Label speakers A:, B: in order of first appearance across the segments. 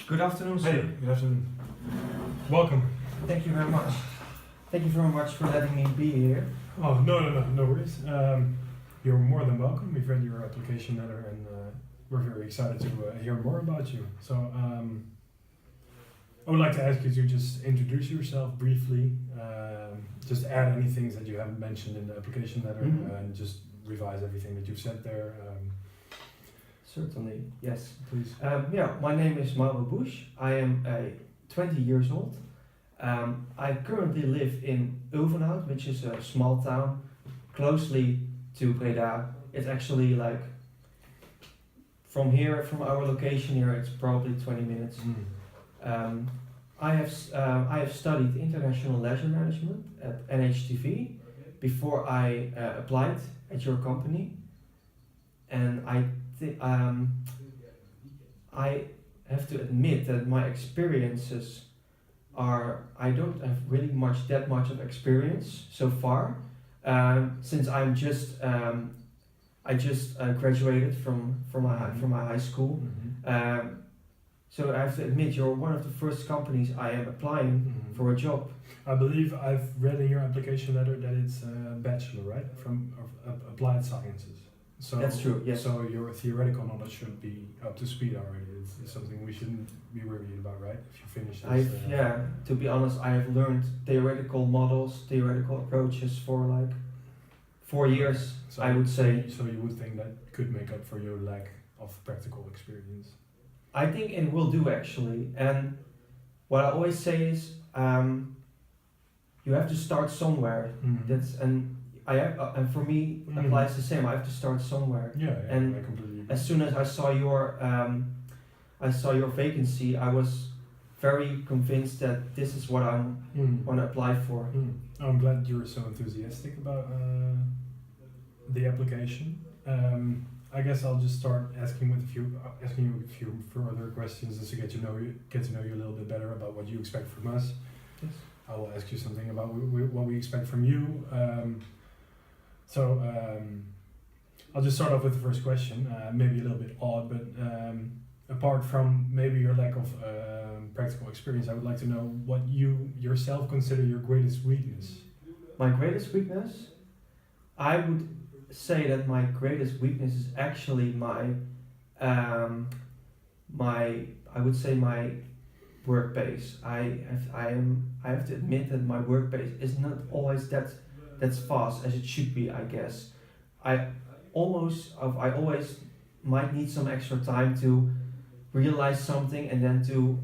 A: Good afternoon, sir.
B: Hey, good afternoon. Welcome.
A: Thank you very much. Thank you very much for letting me be here.
B: Oh, no worries. You're more than welcome. We've read your application letter and we're very excited to hear more about you. So, I would like to ask you to just introduce yourself briefly, just add any things that you haven't mentioned in the application letter and just revise everything that you've said there.
A: Certainly, yes.
B: Please.
A: My name is Mauro Bush. I am 20 years old. I currently live in Ulvenhout, which is a small town closely to Breda. It's actually like from our location here, it's probably 20 minutes. I have studied international leisure management at NHTV before I applied at your company, and I have to admit that my experiences I don't have really that much of experience so far, since I just graduated from my high school. So I have to admit, you're one of the first companies I am applying for a job.
B: I believe I've read in your application letter that it's a bachelor, right, from applied sciences. So
A: that's true. Yes.
B: So your theoretical knowledge should be up to speed already. It's something we shouldn't be worried about, right? If you finish this.
A: To be honest, I have learned theoretical models, theoretical approaches for like 4 years.
B: So
A: I would say.
B: So you would think that could make up for your lack of practical experience?
A: I think it will do actually, and what I always say is, you have to start somewhere. And for me applies the same. I have to start somewhere.
B: Yeah,
A: and
B: I completely agree.
A: as soon as I saw your vacancy, I was very convinced that this is what I want to apply for.
B: I'm glad you're so enthusiastic about the application. I guess I'll just start asking you a few further questions just to get to know you a little bit better about what you expect from us.
A: Yes.
B: I will ask you something about what we expect from you. I'll just start off with the first question, maybe a little bit odd, but apart from maybe your lack of practical experience, I would like to know what you yourself consider your greatest weakness.
A: My greatest weakness? I would say that my greatest weakness is actually my workplace. I have to admit that my workplace is not always that's fast as it should be, I guess. I always might need some extra time to realize something and then to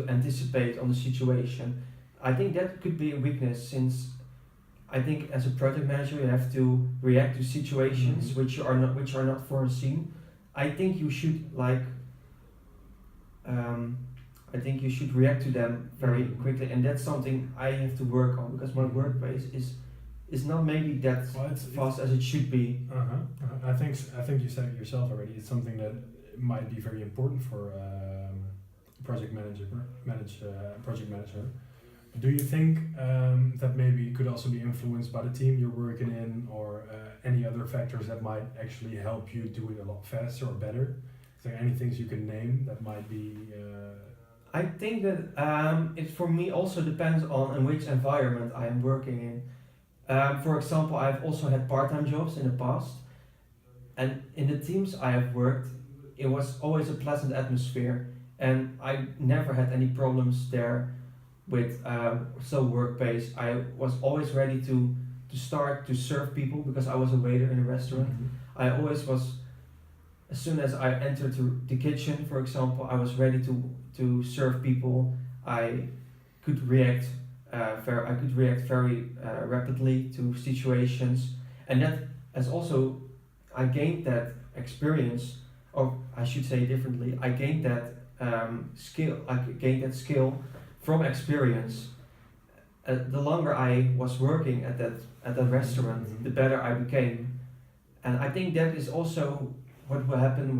A: anticipate on the situation. I think that could be a weakness, since I think as a project manager you have to react to situations which are not foreseen. I think you should react to them very quickly, and that's something I have to work on, because my workplace is not maybe that fast as it should be.
B: I think you said it yourself already. It's something that might be very important for project manager. Do you think that maybe could also be influenced by the team you're working in, or any other factors that might actually help you do it a lot faster or better? Is there any things you can name that might be?
A: I think that it for me also depends on in which environment I am working in. For example, I've also had part-time jobs in the past, and in the teams I have worked, it was always a pleasant atmosphere, and I never had any problems there with workplace. I was always ready to start to serve people, because I was a waiter in a restaurant. I always was. As soon as I entered the kitchen, for example, I was ready to serve people. I could react very rapidly to situations, and that as also I gained that experience, or I should say differently, I gained that skill from experience. The longer I was working at that restaurant, the better I became, and I think that is also what will happen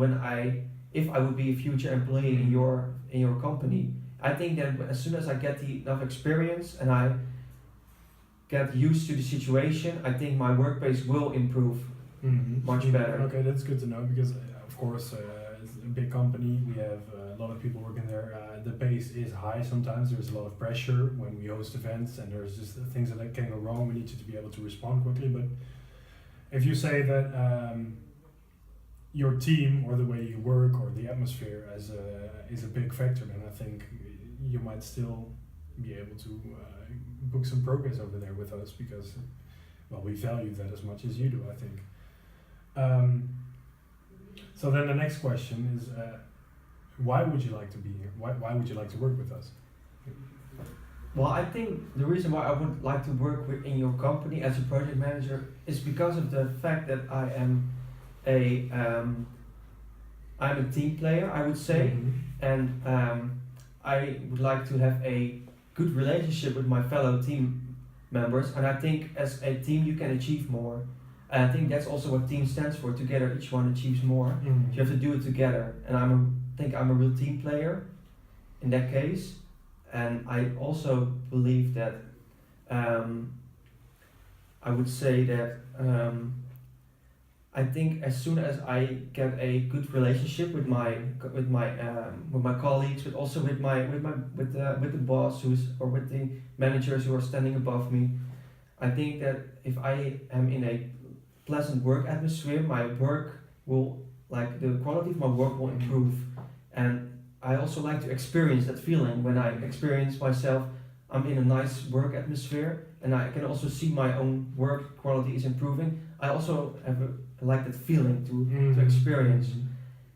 A: if I would be a future employee in your company. I think that as soon as I get enough experience and I get used to the situation, I think my workplace will improve much better.
B: Okay, that's good to know, because of course it's a big company. We have a lot of people working there. The pace is high sometimes. There's a lot of pressure when we host events, and there's just things that can go wrong. We need you to be able to respond quickly. But if you say that your team or the way you work or the atmosphere is a big factor, then I think you might still be able to book some progress over there with us because, well, we value that as much as you do, I think. So then the next question is, why would you like to be here? Why would you like to work with us?
A: Well, I think the reason why I would like to work in your company as a project manager is because of the fact that I'm a team player, I would say, and I would like to have a good relationship with my fellow team members, and I think as a team you can achieve more. And I think that's also what team stands for. Together, each one achieves more.
B: Mm-hmm.
A: You have to do it together, and I think I'm a real team player in that case. And I also believe that I would say that I think as soon as I get a good relationship with my colleagues, but also with the boss with the managers who are standing above me, I think that if I am in a pleasant work atmosphere, my work will, like, the quality of my work will improve. And I also like to experience that feeling when I experience myself I'm in a nice work atmosphere, and I can also see my own work quality is improving. I also like that feeling to experience.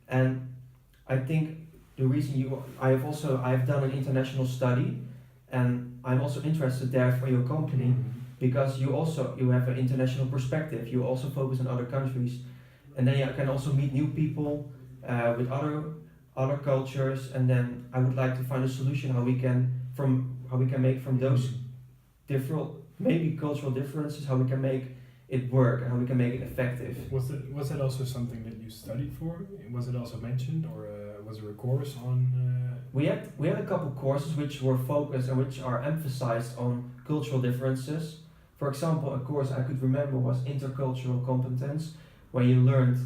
A: And I think the reason I have done an international study, and I'm also interested there for your company, because you have an international perspective. You also focus on other countries, and then you can also meet new people with other cultures. And then I would like to find a solution how we can make from those different, maybe cultural differences, how we can make it work and how we can make it effective.
B: Was that also something that you studied for? Was it also mentioned, or was there a course on?
A: We had a couple courses which were focused and which are emphasized on cultural differences. For example, a course I could remember was intercultural competence, where you learned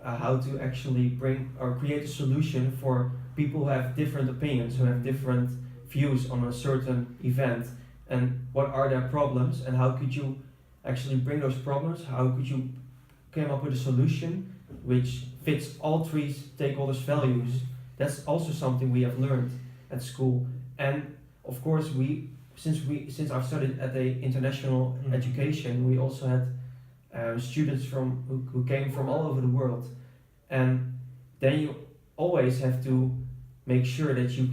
A: how to actually bring or create a solution for people who have different opinions, who have different views on a certain event, and what are their problems, and how could you actually bring those problems, how could you come up with a solution which fits all three stakeholders' values. That's also something we have learned at school. And of course since I've studied at the international education, we also had students who came from all over the world. And then you always have to make sure that you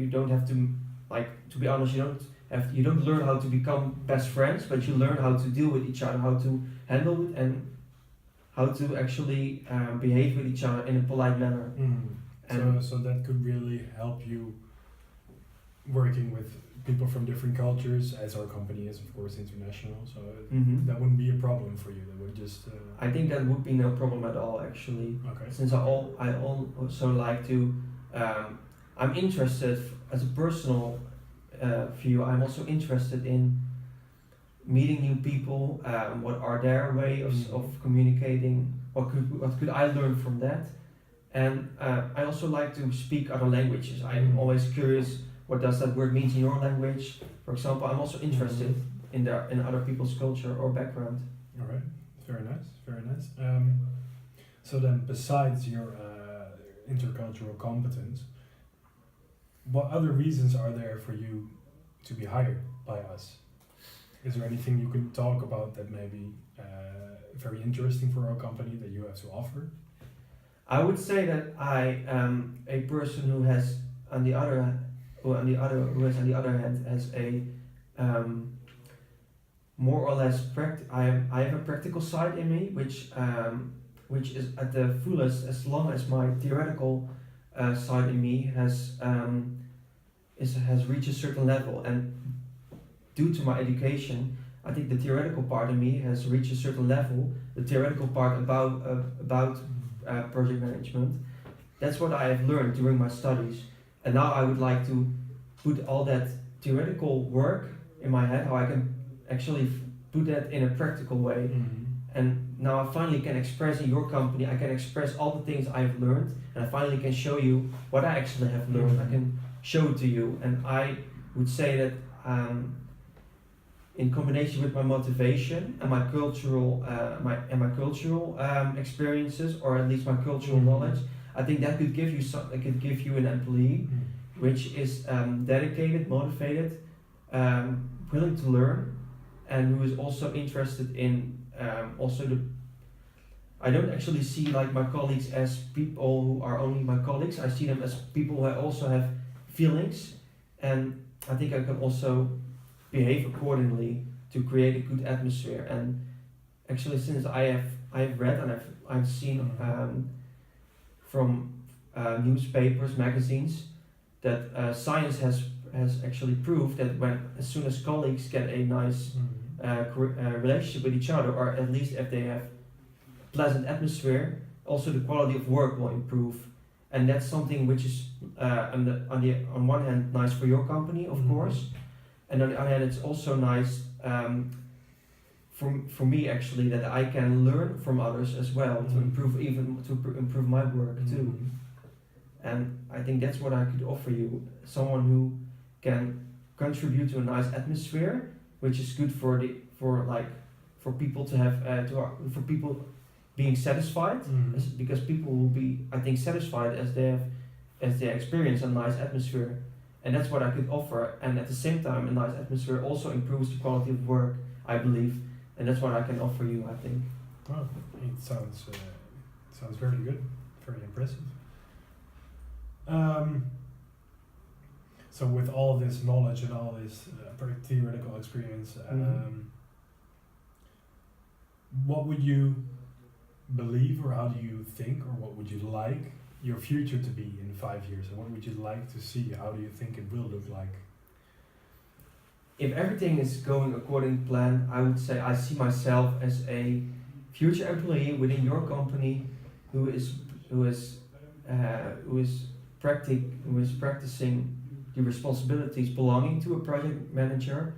A: don't have to, like, to be honest, you don't learn how to become best friends, but you learn how to deal with each other, how to handle it, and how to actually behave with each other in a polite manner.
B: So that could really help you working with people from different cultures, as our company is, of course, international. So that wouldn't be a problem for you. That would just.
A: I think that would be no problem at all, actually.
B: Okay.
A: Since I also like to. I'm interested as a personal view. I'm also interested in meeting new people. What are their ways of communicating? What could I learn from that? And I also like to speak other languages. I'm always curious, what does that word mean in your language? For example, I'm also interested in other people's culture or background.
B: All right, very nice, very nice. So then, besides your intercultural competence, what other reasons are there for you to be hired by us? Is there anything you can talk about that may be very interesting for our company that you have to offer?
A: I would say that I am a person who has, on the other hand, has a more or less I have a practical side in me, which is at the fullest, as long as my theoretical side in me has reached a certain level. And due to my education, I think the theoretical part in me has reached a certain level. The theoretical part about project management, that's what I have learned during my studies. And now I would like to put all that theoretical work in my head, how I can actually put that in a practical way. And now I finally can express in your company, I can express all the things I've learned, and I finally can show you what I actually have learned. I can show it to you, and I would say that in combination with my motivation and my cultural experiences, or at least my cultural knowledge, I think that could give you it could give you an employee which is dedicated, motivated, willing to learn, and who is also interested in also the. I don't actually see like my colleagues as people who are only my colleagues. I see them as people who also have feelings, and I think I can also behave accordingly to create a good atmosphere. And actually, since I've read and I've seen from newspapers, magazines, that science has actually proved that as soon as colleagues get a nice relationship with each other, or at least if they have pleasant atmosphere, also the quality of work will improve. And that's something which is on one hand nice for your company, of course, and on the other hand it's also nice for me actually, that I can learn from others as well to improve my work too. And I think that's what I could offer you, someone who can contribute to a nice atmosphere, which is good for people to have for people being satisfied, because people will be, I think, satisfied as they experience a nice atmosphere, and that's what I could offer. And at the same time, a nice atmosphere also improves the quality of work, I believe, and that's what I can offer you, I think.
B: Well, it sounds very good, very impressive. So with all this knowledge and all this theoretical experience, what would you believe, or how do you think, or what would you like your future to be in 5 years, and what would you like to see? How do you think it will look like?
A: If everything is going according to plan, I would say I see myself as a future employee within your company who is practicing the responsibilities belonging to a project manager,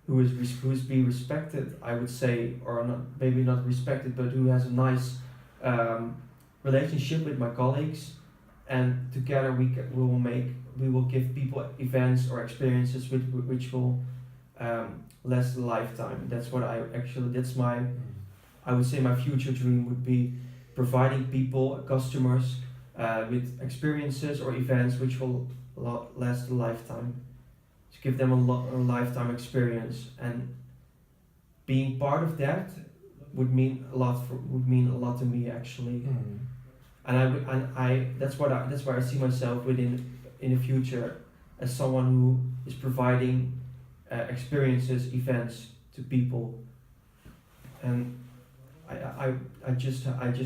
A: who is being respected, I would say, or not, maybe not respected, but who has a nice relationship with my colleagues, and together we will give people events or experiences which will last a lifetime. That's what I would say my future dream would be, providing people, customers, with experiences or events which will last a lifetime, to give them a lifetime experience. And being part of that would mean a lot to me actually. And that's where I see myself in the future, as someone who is providing experiences, events to people. And I just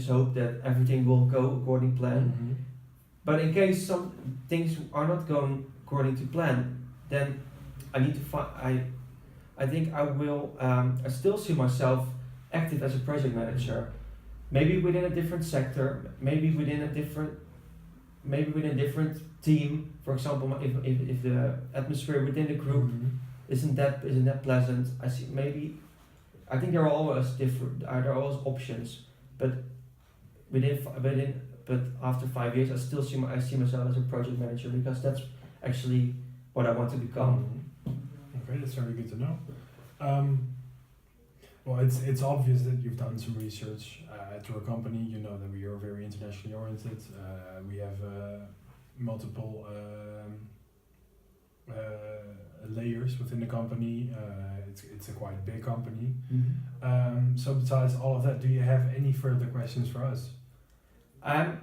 A: hope that everything will go according to plan. But in case some things are not going according to plan, then I need to I think I will. I still see myself active as a project manager, maybe within a different sector, maybe within a different team. For example, if the atmosphere within the group isn't that pleasant, I think there are always options, but after 5 years, I still see myself as a project manager, because that's actually what I want to become.
B: Okay, that's very good to know. Well, it's obvious that you've done some research to our company. You know that we are very internationally oriented. We have multiple layers within the company. It's a quite big company. So besides all of that, do you have any further questions for us?
A: I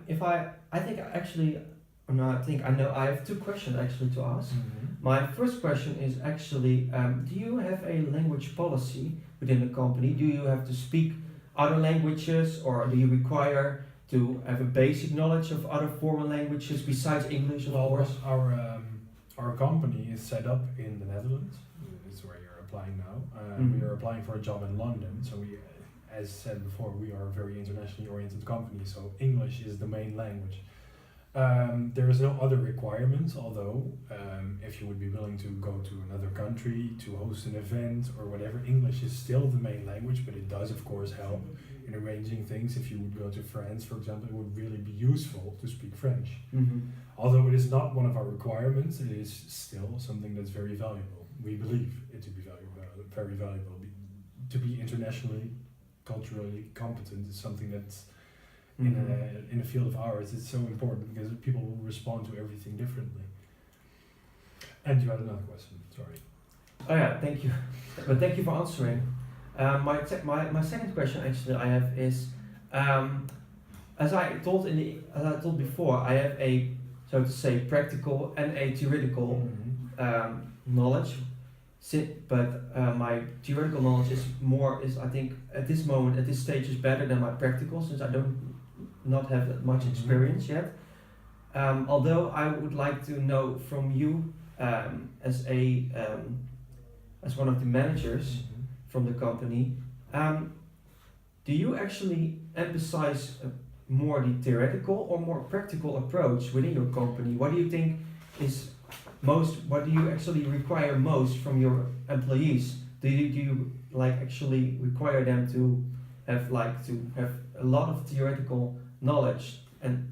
A: have two questions actually to ask. My first question is actually, do you have a language policy within the company? Do you have to speak other languages, or do you require to have a basic knowledge of other foreign languages besides English, of course?
B: Our company is set up in the Netherlands. This is where you're applying now. We are applying for a job in London, so we, as said before, we are a very internationally oriented company, so English is the main language. There is no other requirements, although if you would be willing to go to another country to host an event or whatever, English is still the main language, but it does of course help in arranging things. If you would go to France, for example, it would really be useful to speak French.
A: Mm-hmm.
B: Although it is not one of our requirements, it is still something that's very valuable. We believe it to be very valuable. To be internationally, culturally competent is something that's in a field of ours, it's so important because people will respond to everything differently. And you had another question, sorry.
A: Oh yeah, thank you. But thank you for answering. My second question actually I have is, as I told before, I have a, so to say, practical and a theoretical knowledge. But my theoretical knowledge is I think at this moment, at this stage, is better than my practical, since I don't not have that much experience yet. Although I would like to know from you, as one of the managers from the company, do you actually emphasize more the theoretical or more practical approach within your company? What do you think is most? What do you actually require most from your employees? Do you like actually require them to have a lot of theoretical knowledge and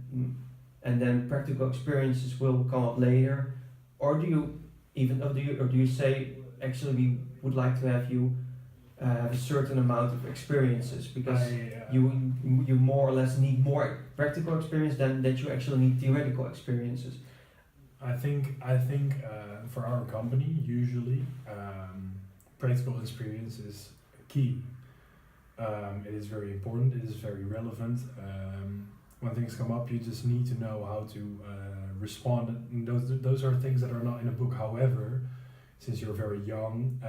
A: then practical experiences will come up later, or do you say actually we would like to have you have a certain amount of experiences because you more or less need more practical experience than that you actually need theoretical experiences?
B: I think for our company usually practical experience is key. It is very important. It is very relevant. When things come up, you just need to know how to respond. And those are things that are not in a book. However, since you're very young,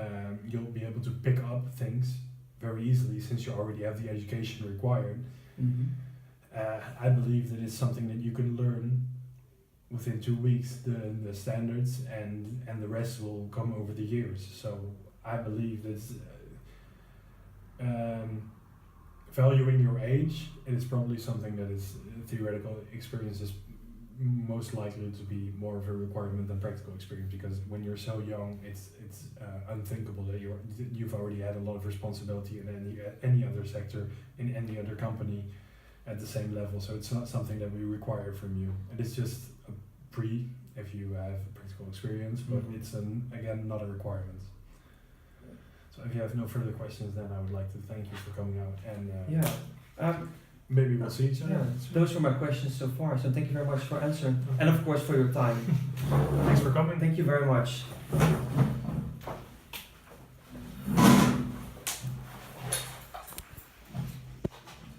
B: you'll be able to pick up things very easily since you already have the education required.
A: Mm-hmm.
B: I believe that it's something that you can learn within 2 weeks, the standards, and the rest will come over the years. So I believe that valuing your age, it is probably something that is theoretical experience is most likely to be more of a requirement than practical experience, because when you're so young, it's unthinkable that you've already had a lot of responsibility in any other sector, in any other company at the same level. So it's not something that we require from you. It is just a if you have practical experience, but it's again not a requirement. So if you have no further questions, then I would like to thank you for coming out and maybe we'll see each other.
A: Yeah, those were my questions so far. So thank you very much for answering, and of course for your time.
B: Thanks for coming.
A: Thank you very much.